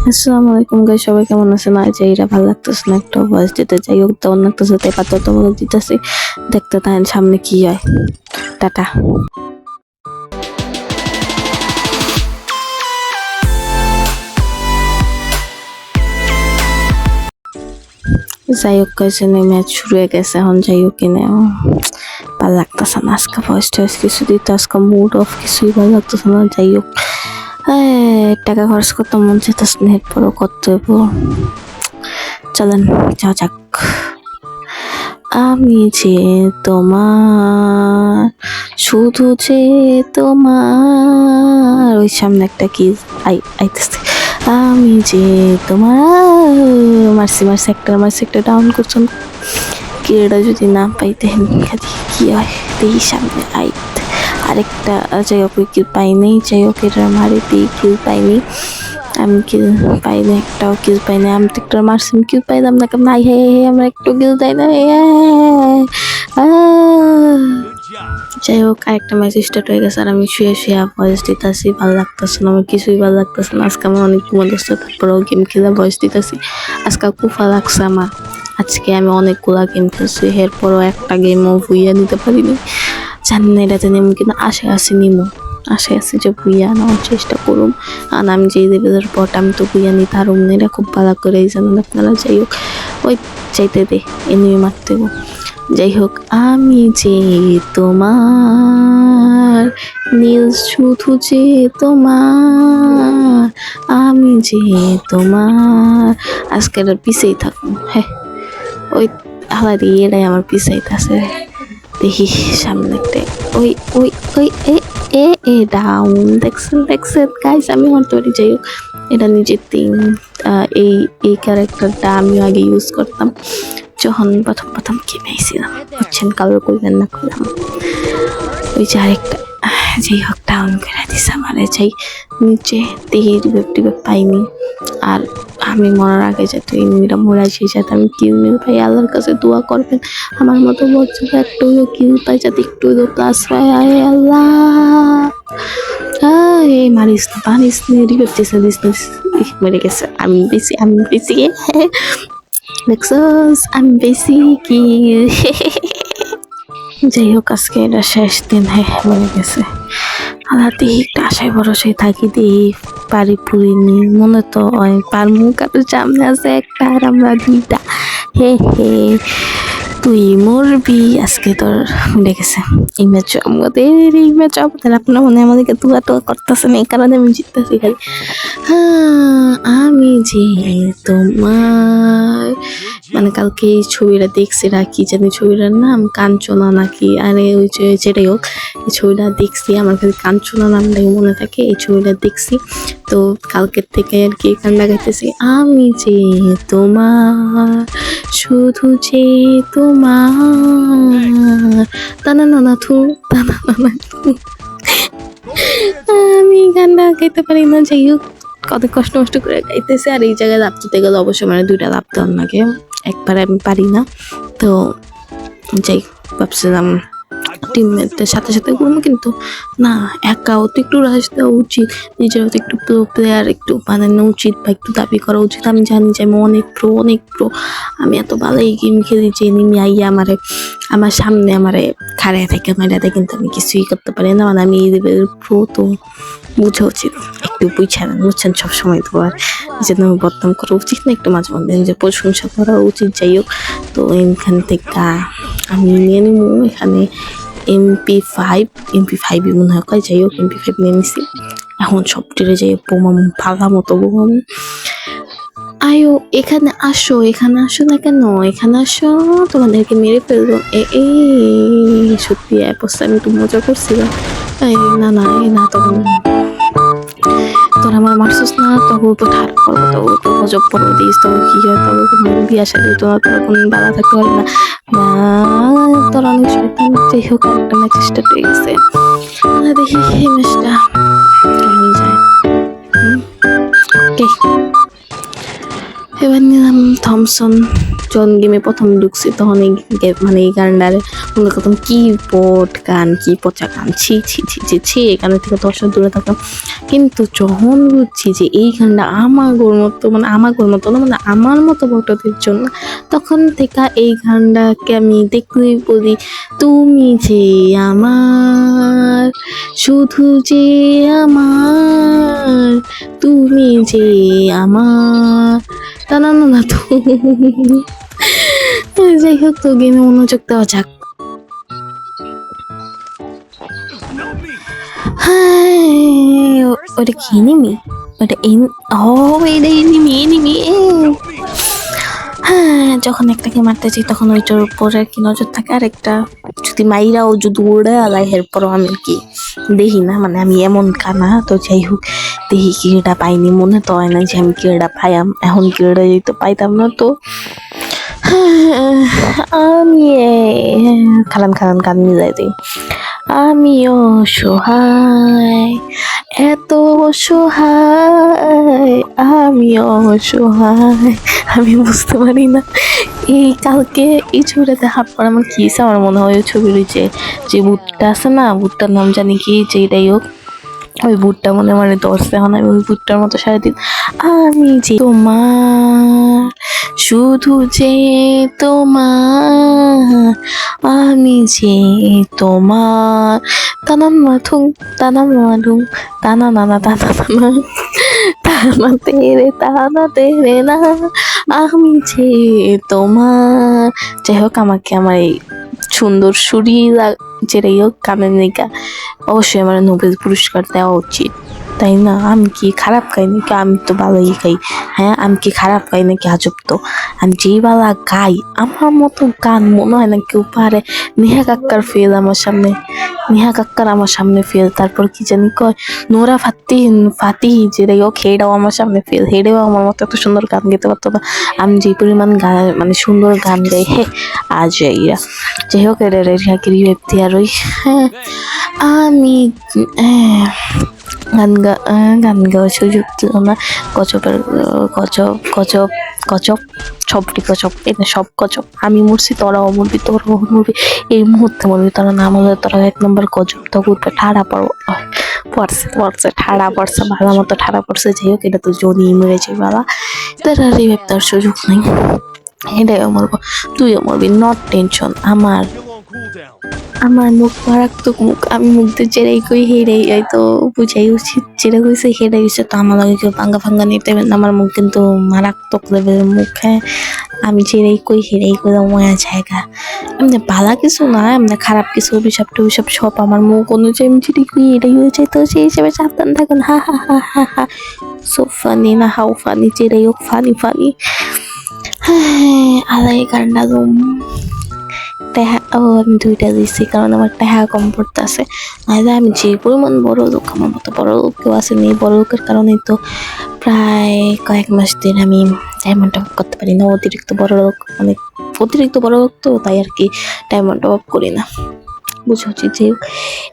আসসালামু আলাইকুম গাইস, সবাই কেমন আছেন? আজ এইটা ভালো লাগতেছে না, একটা ভয়েস দিতে যাই হোক তেমন লাগতেছে, তাই বাধ্যতামূলক দিতেছি। দেখতে থাকেন সামনে কি হয়। টাটা। যাই হোক কয়েছে ম্যাচ শুরু হয়ে গেছে, এখন যাই হোক কিনে ভালো লাগতেছে না। আজকে ভয়েস টয়েস কিছু দিতে, আজকে মুড অফ, কিছুই ভালো লাগতেছে না। যাই হোক টাকা খরচ করতে মন চাইতেছে না, এরপরও করতে হইব। চলেন যাওয়া যাক। আমি যে তোমার, শুধু যে তোমার, ওই সামনে একটা কি আইতেছে। আমি যে তোমার, মারছি একটা ডাউন করছেন কি, এটা যদি না পাইতে কি হয়। দেখি সামনে আরেকটা, যাই হোক কিল পাইনি, যাই হোক এটা মারি দিই, কিল পাইনি আমি, কিল পাইনি, একটাও কিল পাইনি। আমি তো একটা মারছি, কিল পাইলাম না কেন? নাই, হে আমার একটু কিল দেয় না। যাই হোক আরেকটা ম্যাচ স্টার্ট হয়ে গেছে, আর আমি শুয়ে ভয়েস দিতেছি। ভালো লাগতেছে না, আমার কিছুই ভালো লাগতেছে না। আজকে আমার অনেক ঘুমা ধরছে, তারপরেও গেম খেলে ভয়েস দিতেছি। আজকে কুফা লাগছে আমার। আজকে আমি অনেকগুলা গেম খেলছি, এরপরও একটা গেমও ভুইয়া নিতে পারিনি। জানি না এটাতে নেমো কিনা, আশা আছে যে ভুইয়া নেওয়ার চেষ্টা করুম। আর আমি যেই লেভেলের পট, আমি তো ভুইয়া নিতে পারুম না, এটা খুব ভালো করেই জানেন আপনারা। যাই হোক ওই চাইতে দে, এনিমি মারতে। যাই হোক আমি যে তোমার, নীল শুধু যে তোমার, আমি যে তোমার। আজকে এটার পিছেই থাকুন। হ্যাঁ ওই হালা দিয়ে এটাই আমার পিছাইতে আছে। দেখি সামনে একটা, ওই ওই ওই এ এ এ ডাউন, দেখছেন গাইস, আমি মারতে পারি। যাই হোক এটা নিজের তিন, এই ক্যারেক্টারটা আমি আগে ইউজ করতাম যখন প্রথম গেমে আইছিলাম, বুঝছেন? কালার করবেন না করলাম। ওই যে আরেকটা, যাই হোক ডাউন করে দিছে আমারে। যাই নিচে দেখি রিভাইভ পাইনি। আর আমি মরার আগে যাতে এনিমিরা মরে আসি, যাতে আমি কিল মিল পাই। আল্লাহর কাছে দোয়া করবেন আমার মতো বলছে একটু কিল পাই, যাতে একটু প্লাস পাই। আয় আল্লাহ, এই মারিস না, পারিস না, রিভাইভ দিস মেরে গেছে। আমি বেশি দেখছস, আমি বেশি কি। যাই হোক আজকে এটা শেষ দিন, মনে গেছে। আল্লাহ দিই একটা আশায় ভরসায় থাকি, দিই পারি পুরিনি মনে তো পারমু। কারোর সামনে আছে একটা আর আমরা দুইটা। হে তুই মরবি আজকে, তোর মিলে গেছে। এই ম্যাচ আমাদের আপনার মনে আমাদেরকে তুয়া টোয়া করতেছেন, এই কারণে আমি জিততেছি খালি। আমি যে তোমার, মানে কালকে এই ছবিটা দেখছি, কি জানি ছবিটার নাম, কাঞ্চনা নাকি, আরে ওই যে যেটাই হোক, এই ছবিটা দেখছি, আমার খালি কাঞ্চনা নামটাই মনে থাকে। এই ছবিটা দেখছি তো কালকের থেকে আর কি কান্না গাইতেছি। আমি যে তোমার, শুধু যে তোমার, টানা নানা থু, টানা নানা। আমি গানটা গাইতে পারি না। যাই হোক কত কষ্ট করে গাইতেছে। আর এই জায়গায় লাভ দিতে গেলে অবশ্যই মানে দুইটা লাভ দেওয়ার লাগে, একবার আমি পারি না। তো যাই ভাবছিলাম টিমমেটদের সাথে করবো, কিন্তু না, একাও তো একটু রাশ দেওয়া উচিত, নিজেরও তো একটু প্রো প্লেয়ার একটু বানানো উচিত, বা একটু দাবি করা উচিত। আমি জানি যে আমি অনেক প্রো, আমি এত ভালো এই গেম খেলি যে এনিমি আইয়া আমার সামনে খাড়ায় থেকে মেরাতে, কিন্তু আমি কিছুই করতে পারি না। মানে আমি এই লেভেলের প্রো, তো বুঝা উচিত, একটু বুঝছেন সবসময় তো আর যেন বদনাম করা উচিত না, একটু মাঝে মধ্যে নিজের প্রশংসা করা উচিত। যাই হোক তো এখান থেকে আমি নিয়ে নিবো এখানে MP5 মনে হয়। যাই হোক MP5 নিয়ে নিছি। এখন সব টেরে যাই বোমা ভাগা মতো বোমা। আয়ো এখানে আসো না কেন, এখানে আসো, তোমাদেরকে মেরে ফেলবো। সত্যি অবস্থা, আমি একটু মজা করছিলাম। না তখন তোর আমার মারছিস না, তবু তো ঠার করবো, তবু তো মজব পড়বো দিস, তবু কি হয়, তবু কোনো বিয়া শাদী তো তখন বালা থাকতে পারবে না। তোর অনেক শয়তান। যাই হোক একটা ম্যাচ স্টার্ট হয়ে গেছে, দেখি এই ম্যাচটা কেমন যায়। ওকে এবার নিলাম থমসন। যখন গেমে প্রথম ঢুকছি তখন মানে এই গানটার মনে করতাম কি পট গান, কি পচা গান, ছি ছি ছি ছি ছি, এই গানের থেকে 10 হাত দূরে থাকতাম। কিন্তু যখন বুঝছি যে এই গানটা আমাগোর মতো, মানে আমাগোর মতো না, মানে আমার মতো ভক্তদের জন্য, তখন থেকে এই গানটাকে আমি দেখলেই বলি, তুমি যে আমার, শুধু যে আমার, তুমি যে আমার, তা না না না তো। যাই হোক, তো গেমে মনোযোগ দেওয়া যাক। ওটা কি এনিমি? ওটা এটা এনিমি। হ্যাঁ, যখন একটাকে মারতেছি তখন ওইটার উপরে আর কি নজর থাকে, আর একটা যদি মাইরাও যদি উড়ে আলাই এরপরও আমি কি দেখি না, মানে আমি এমন কানা। তো যাই হোক, দেখি কিড়া পাইনি, মনে তো হয় না যে আমি কিড়া পাইয়াম, এখন কিড়া তো পাইতাম না। তো আমি খালান খালান কান মিলাই দিই। আমি অসহায়, এত অসহায়, আমি অসহায়। আমি বুঝতে পারি না এই কালকে এই ছবিটাতে হাত পর আমার কি আমার মনে হয় ওই ছবির যে বুটটা আছে না, বুটটার নাম জানি কি, যেটাই হোক, ওই বুটটা মনে মানে ধরছে। এখন আমি ওই বুটটার মতো সারাদিন আমি যে তোমার, শুধু যে তোমার, আমি যে তোমার, তানাম মাথুম তানাম মাধুম, তানা নানা তানা তানা, তানা তেরে না, আমি যে তোমার। যাই হোক, আমাকে আমার এই সুন্দর সুরি যেটাই হোক গানের নিকা অবশ্যই আমার নোবেল পুরস্কার দেওয়া উচিত, তাই না? আমি কি খারাপ গাই নাকি? আমি তো ভালোই গাই। হ্যাঁ, আমি কি খারাপ গাই নাকি? আজব তো। আমি যেই বালা গাই, আমার মতো গান মনে হয় না কেউ পারে। নেহা কাক্কার ফেল আমার সামনে, নেহা কাক্কার আমার সামনে ফেল। তারপর কি জানি কয় নোরা ফাতিহি যেটাই হোক, হেডাও আমার সামনে ফেল। হেডেও আমার মতো এত সুন্দর গান গাইতে পারতো না। আমি যে পরিমাণ গান, মানে সুন্দর গান গাই, আজ এরা। যাই হোক, এটা রিভাইভ দেওয়ার ওই, হ্যাঁ আমি গান গাওয়ার সুযোগ দিল না। গজবের গজব সবটি গজব, এটা সব গজব। আমি মরছি, তোরাও মরবি, তোরাও মরবি, এই মুহূর্তে মরবি। তোরা না মরলে তোরা 1 নম্বর গজব তো উঠবে। ঠাড়া পড়ছে ঠাড়া পড়ছে, ভালো মতো ঠাড়া পড়ছে। যাই হোক, এটা তো জনি মেরেছে বাবা, তারা রিভাইভ দেওয়ার সুযোগ নেই। এটাই মরবো, তুইও মরবি, নট টেনশন। আমার মুখ মারাত্মক মুখ, আমি মুখ দিয়ে যেটাই কই হেরাই তো বুঝাই উচিত, যেটা কইছে হেরাই হচ্ছে। তো আমার লাগে কেউ পাঙ্গা নিতে না, আমার মুখ কিন্তু মারাত্মক লেভেলের মুখ। হ্যাঁ, আমি যেটাই কই হেরাই কই ময়া জায়গা। এমনি ভালো কিছু না, এমনি খারাপ কিছু অভিশাপ টভিশাপ সব আমার মুখ অনুযায়ী আমি যেটাই কই এটাই হয়েছে। তো সেই হিসেবে সাবধান থাকুন। হা হা হা হা হা, সো ফানি না, হাউ ফানি, যেটাই হোক ফানি। হ্যাঁ, আলাই কান্ডা টেহা আমি 2টা দিচ্ছি, কারণ আমার টেহা কম পড়তেছে। নাহলে আমি যে পরিমাণ বড় লোক, আমার মতো বড় লোক কেউ আসেনি। বড় লোকের কারণেই তো প্রায় কয়েক মাস দিন আমি ডায়মন্ড টপ করতে পারি না। অতিরিক্ত বড় লোক তো, তাই আর কি ডায়মন্ড টপ করি না, বুঝে উচিত। যে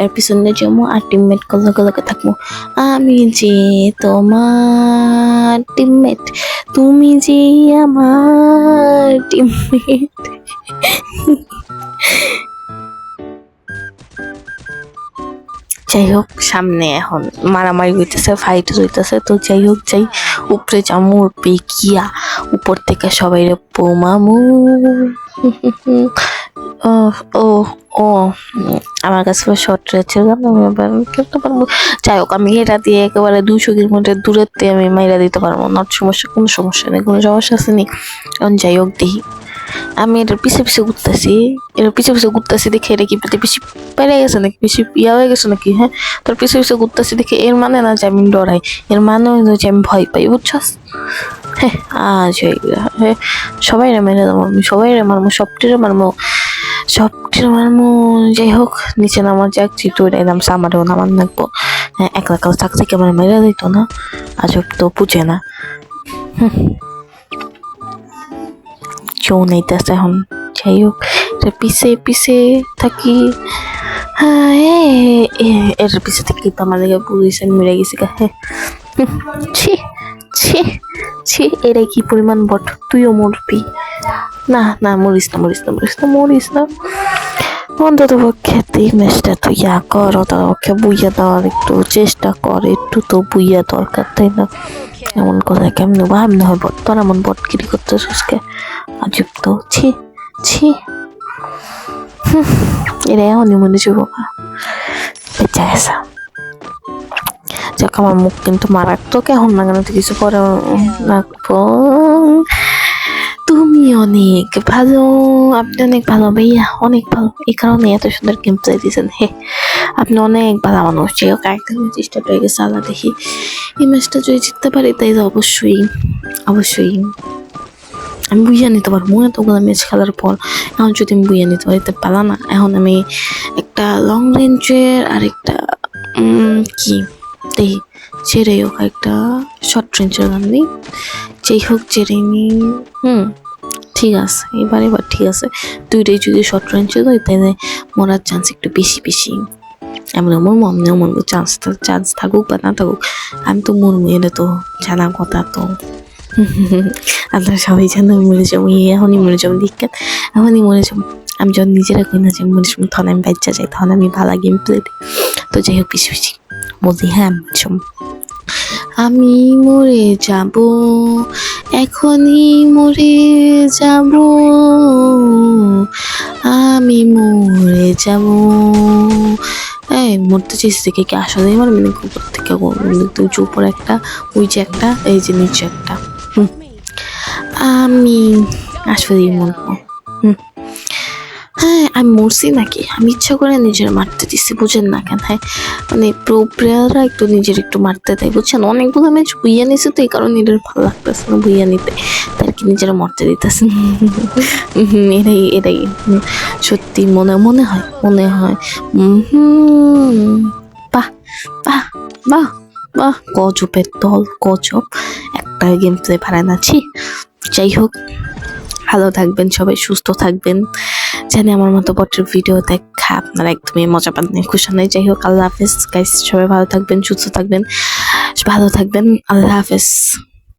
এর পিছনে যেমন আর টিমমেট কলকে থাকবো। আমি যে তোমার টিমমেট, তুমি যে আমার টিমমেট। যাই হোক, সামনে এখন মারামারি হইতেছে, ফাইট হইতেছে। তো যাই হোক, যাই উপরে যামু, পেকিয়া উপর থেকে সবাই পোমামু। ও আমার কাছে শর্ট রয়েছে, খেলতে পারবো। যাই হোক, আমি এটা দিয়ে একেবারে 200 কিলোমিটার দূরত্বে আমি মাইরা দিতে পারবো, নট সমস্যা, কোনো সমস্যা নেই, কোনো সমস্যা আসেনি। এখন যাই হোক, দেখি আমি এটার পিছে ঘুরতেছি দেখে এটা কি বেশি পেরে গেছে নাকি, বেশি ইয়া হয়ে গেছে নাকি। হ্যাঁ, তোর পিছে ঘুরতেছি দেখে এর মানে না যে আমি ডরাই, এর মানে হলো যে আমি ভয় পাই, বুঝছস? হ্যাঁ, আজ হ্যাঁ, সবাই মেরে দেবো আমি, সবটিরে মারমো। যাই হোক, নিচে নামার যাক, যেহেতু এটাই নামছে, আমারও নামান লাগবো। হ্যাঁ, একলা থাকছে কি আমার মেরে দিত না? আজব তো, বুঝে না। কেউ নেইতেছে এখন। যাই হোক, পিছে থাকি। হ্যাঁ, এর পিছে থাকি তো আমার লেগে পুলিশ মেরে গেছি। ছি ছি এটাই কি পরিমাণ বট, তুইও মরবি। না না, মরিস না মরিস না মরিস না মরিস না, অন্তত পক্ষে এই ম্যাচটা তুই কর, অন্তত পক্ষে বুইয়া দেওয়ার একটু চেষ্টা কর, একটু তো বুইয়া দরকার, তাই না? এমন কথা কেমনে ভাবনা হয় বট, তোর এমন বটগিরি করতেছিস কে? আজব তো, ছি ছি। এরা এমনই মনে যাবো বেঁচে গেছে। যাক, আমার মুখ কিন্তু মারাত্মক এখন না, কেন কিছু পরে রাখবো। তুমি অনেক ভালো, আপনি অনেক ভালো ভাইয়া, অনেক ভালো, এই কারণে এত সুন্দর গেম প্লে দিয়েছেন। হে, আপনি অনেক ভালো মানুষ। যে হোক, একটা চেষ্টা পেয়ে গেছে, আল্লাহ দেখি এই ম্যাচটা যদি জিততে পারি, তাই তো অবশ্যই অবশ্যই আমি বুঝিয়ে নিতে পারবো। এতগুলো ম্যাচ খেলার পর এখন যদি আমি বুঝিয়ে নিতে পারি পালা না, এখন আমি একটা লং রেঞ্জের আর একটা কি দেখি, ছেড়ে হোক একটা শর্ট রেঞ্জের গান দিই, যেই হোক ছেড়ে নি। ঠিক আছে, এবার ঠিক আছে, দুইটাই যদি শর্ট রেঞ্জে হয় তাহলে মরার চান্স একটু বেশি বেশি। এমন মরমো, আমিও মরবো, চান্স থাকুক বা না থাকুক, আমি তো মরবো, এটা তো জানা কথা। তো আপনারা সবাই জানেন আমি মরে যাবো, এখনই মরে যাবো, লিখেন এখনই মরে যাবো। আমি যখন নিজেরা কই না যে মরে যাবো, তখন আমি বাচ্চা যাই, তখন আমি ভালো গেম প্লে দিই। তো যাই হোক, বেশি বেশি বলছি, হ্যাঁ আমি মরে যাব, এখনই মরে যাব, আমি মরে যাব। এই মরতে চেয়েছি দেখে কি আসলেই মারবে না? উপর থেকে উঁচু উপর একটা, ওই যে একটা, এই যে নিচে একটা। আমি আসলেই মরবো। হ্যাঁ, আমি মরছি নাকি? আমি ইচ্ছা করে নিজের মারতে দিচ্ছি, বুঝেন না কেন? হ্যাঁ, মানে প্রো প্লেয়াররা একটু নিজের একটু মারতে দেয়, বুঝছেন? অনেকগুলো ম্যাচ বুইয়া নিছে, তো এই কারণে এদের ভালো লাগতেছে না বুইয়া নিতে, তার কি নিজেরা মরতে দিতেছে। এটাই সত্যি মনে মনে হয় বাহ বাহ বাহ বাহ, গজবের দল, গজব। একটা গেম প্লে পারে না, ছি। যাই হোক, ভালো থাকবেন সবাই, সুস্থ থাকবেন। জানি আমার মতো বটের ভিডিও দেখা আপনারা একদমই মজা পান, খুশি নাই। যাই হোক, আল্লাহ হাফেজ গাইস, সবাই ভালো থাকবেন, সুস্থ থাকবেন, ভালো থাকবেন, আল্লাহ হাফেজ।